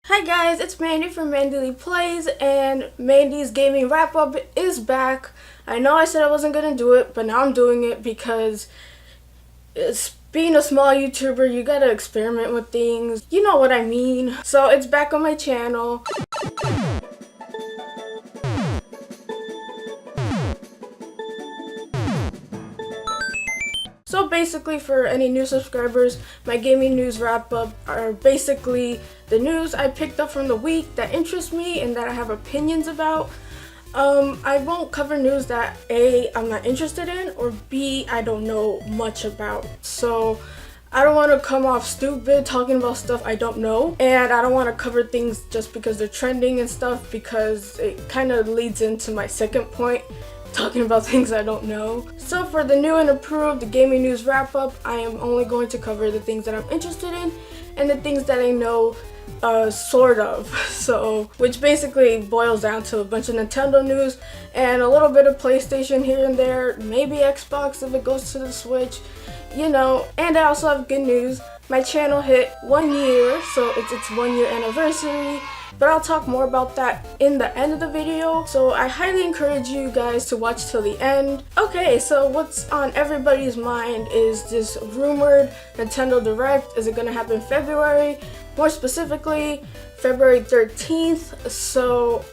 Hi guys, it's Mandy from Mandy Plays, and Mandy's Gaming Wrap Up is back. I know I said I wasn't gonna do it, but now I'm doing it because being a small YouTuber, you gotta experiment with things. You know what I mean. So it's back on my channel. So basically, for any new subscribers, my gaming news wrap up are basically the news I picked up from the week that interests me and that I have opinions about. I won't cover news that A, I'm not interested in, or B, I don't know much about. So I don't want to come off stupid talking about stuff I don't know, and I don't want to cover things just because they're trending and stuff, because it kind of leads into my second point, talking about things I don't know. So for the new and approved, the gaming news wrap up, I am only going to cover the things that I'm interested in and the things that I know sort of. So, which basically boils down to a bunch of Nintendo news and a little bit of PlayStation here and there, maybe Xbox if it goes to the Switch, you know. And I also have good news. My channel hit 1 year, so it's its 1 year anniversary. But I'll talk more about that in the end of the video, so I highly encourage you guys to watch till the end. Okay, so what's on everybody's mind is this rumored Nintendo Direct. Is it gonna happen February? More specifically, February 13th. So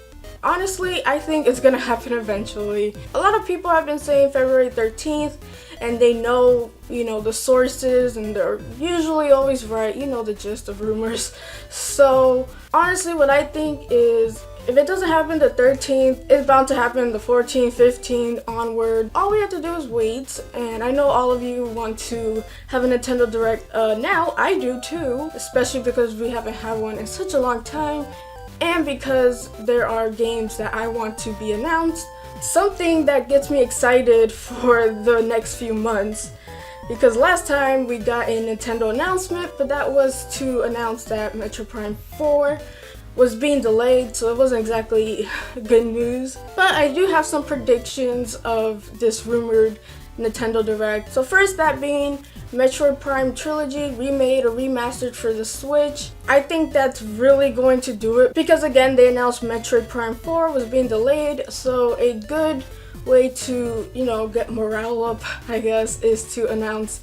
honestly, I think it's gonna happen eventually. A lot of people have been saying February 13th, and they know, you know, the sources, and they're usually always right. You know the gist of rumors. So honestly, what I think is, if it doesn't happen the 13th, it's bound to happen the 14th, 15th, onward. All we have to do is wait, and I know all of you want to have a Nintendo Direct now. I do too, especially because we haven't had one in such a long time, and because there are games that I want to be announced. Something that gets me excited for the next few months, because last time we got a Nintendo announcement, but that was to announce that Metroid Prime 4 was being delayed, so it wasn't exactly good news. But I do have some predictions of this rumored Nintendo Direct. So first, that being Metroid Prime Trilogy remade or remastered for the Switch. I think that's really going to do it, because again, they announced Metroid Prime 4 was being delayed, so a good way to, you know, get morale up, I guess, is to announce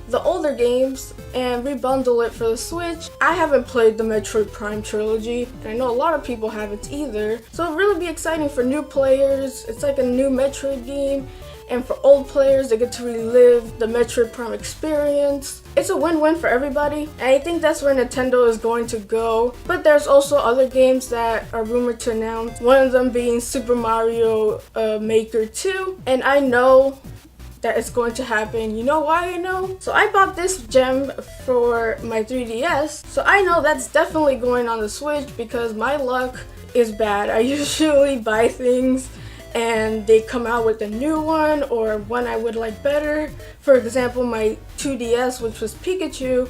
the older games and rebundle it for the Switch. I haven't played the Metroid Prime Trilogy, and I know a lot of people haven't either, so it'll really be exciting for new players. It's like a new Metroid game, and for old players, they get to relive the Metroid Prime experience. It's a win-win for everybody, and I think that's where Nintendo is going to go. But there's also other games that are rumored to announce, one of them being Super Mario Maker 2, and I know that it's going to happen. You know why I know? So I bought this gem for my 3DS, so I know that's definitely going on the Switch, because my luck is bad. I usually buy things and they come out with a new one, or one I would like better. For example, my 2DS, which was Pikachu,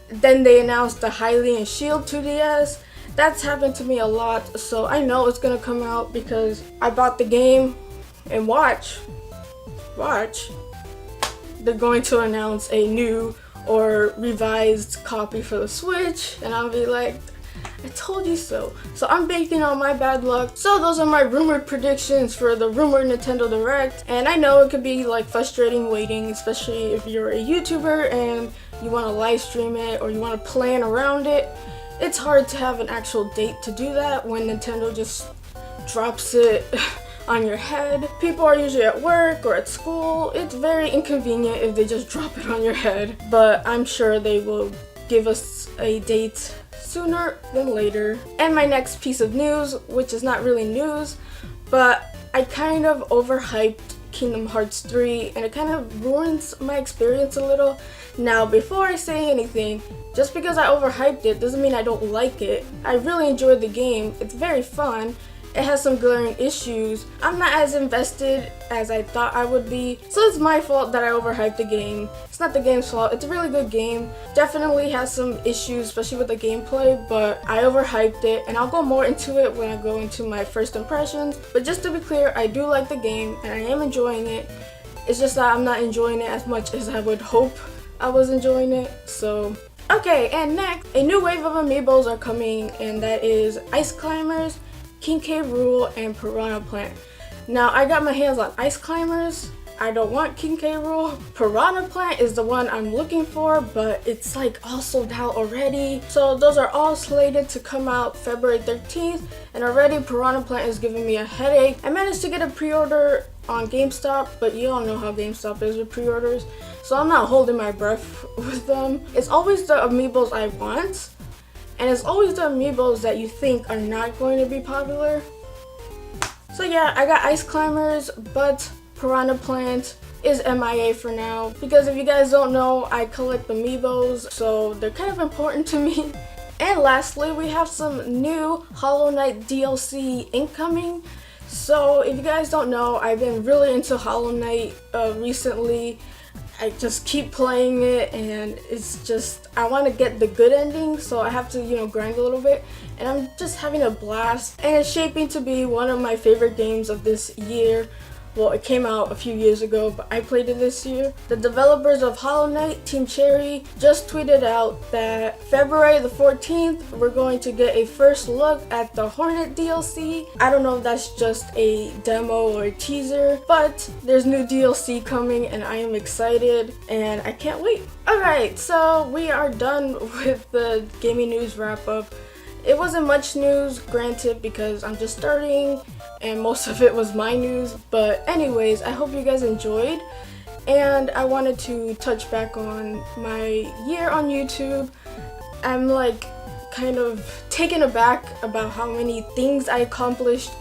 then they announced the Hylian Shield 2DS. That's happened to me a lot, so I know it's gonna come out because I bought the game. And watch, they're going to announce a new or revised copy for the Switch, and I'll be like, I told you so. So I'm banking on my bad luck. So those are my rumored predictions for the rumored Nintendo Direct. And I know it could be like frustrating waiting, especially if you're a YouTuber and you want to live stream it or you want to plan around it. It's hard to have an actual date to do that when Nintendo just drops it on your head. People are usually at work or at school. It's very inconvenient if they just drop it on your head. But I'm sure they will give us a date sooner than later. And my next piece of news, which is not really news, but I kind of overhyped Kingdom Hearts 3, and it kind of ruins my experience a little. Now, before I say anything, just because I overhyped it doesn't mean I don't like it. I really enjoyed the game. It's very fun. It has some glaring issues. I'm not as invested as I thought I would be, so it's my fault that I overhyped the game. It's not the game's fault. It's a really good game. Definitely has some issues, especially with the gameplay, but I overhyped it, and I'll go more into it when I go into my first impressions. But just to be clear, I do like the game, and I am enjoying it. It's just that I'm not enjoying it as much as I would hope I was enjoying it, so Okay, and next, a new wave of amiibos are coming, and that is Ice Climbers, King K. Rool, and Piranha Plant. Now, I got my hands on Ice Climbers. I don't want King K. Rool. Piranha Plant is the one I'm looking for, but it's like all sold out already. So those are all slated to come out February 13th, and already Piranha Plant is giving me a headache. I managed to get a pre-order on GameStop, but you all know how GameStop is with pre-orders, so I'm not holding my breath with them. It's always the amiibos I want, and it's always the amiibos that you think are not going to be popular. So yeah, I got Ice Climbers, but Piranha Plant is MIA for now, because if you guys don't know, I collect amiibos, so they're kind of important to me. And lastly, we have some new Hollow Knight DLC incoming. So if you guys don't know, I've been really into Hollow Knight recently. I just keep playing it, and it's just, I want to get the good ending, so I have to, you know, grind a little bit, and I'm just having a blast, and it's shaping to be one of my favorite games of this year. Well, it came out a few years ago, but I played it this year. The developers of Hollow Knight, Team Cherry, just tweeted out that February the 14th, we're going to get a first look at the Hornet DLC. I don't know if that's just a demo or a teaser, but there's new DLC coming, and I am excited, and I can't wait. Alright, so we are done with the gaming news wrap up. It wasn't much news, granted, because I'm just starting, and most of it was my news, but anyways, I hope you guys enjoyed, and I wanted to touch back on my year on YouTube. I'm like kind of taken aback about how many things I accomplished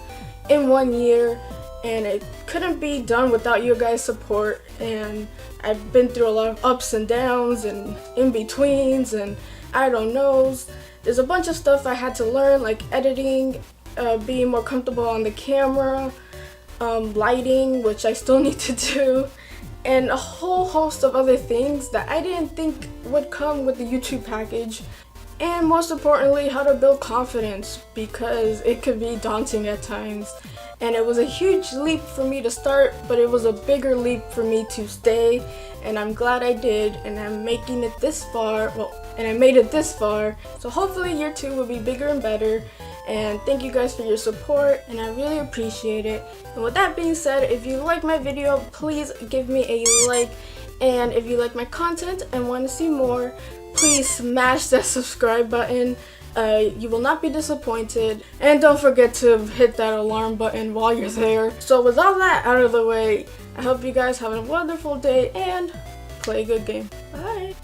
in 1 year, and it couldn't be done without your guys' support, and I've been through a lot of ups and downs and in-betweens, and I don't know. There's a bunch of stuff I had to learn, like editing, being more comfortable on the camera, lighting, which I still need to do, and a whole host of other things that I didn't think would come with the YouTube package. And most importantly, how to build confidence, because it could be daunting at times. And it was a huge leap for me to start, but it was a bigger leap for me to stay, and I'm glad I did, and I'm making it this far. Well, and I made it this far, so hopefully year 2 will be bigger and better. And thank you guys for your support, and I really appreciate it. And with that being said, if you like my video, please give me a like, and if you like my content and want to see more, please smash that subscribe button. You will not be disappointed, and don't forget to hit that alarm button while you're there. So with all that out of the way, I hope you guys have a wonderful day and play a good game. Bye!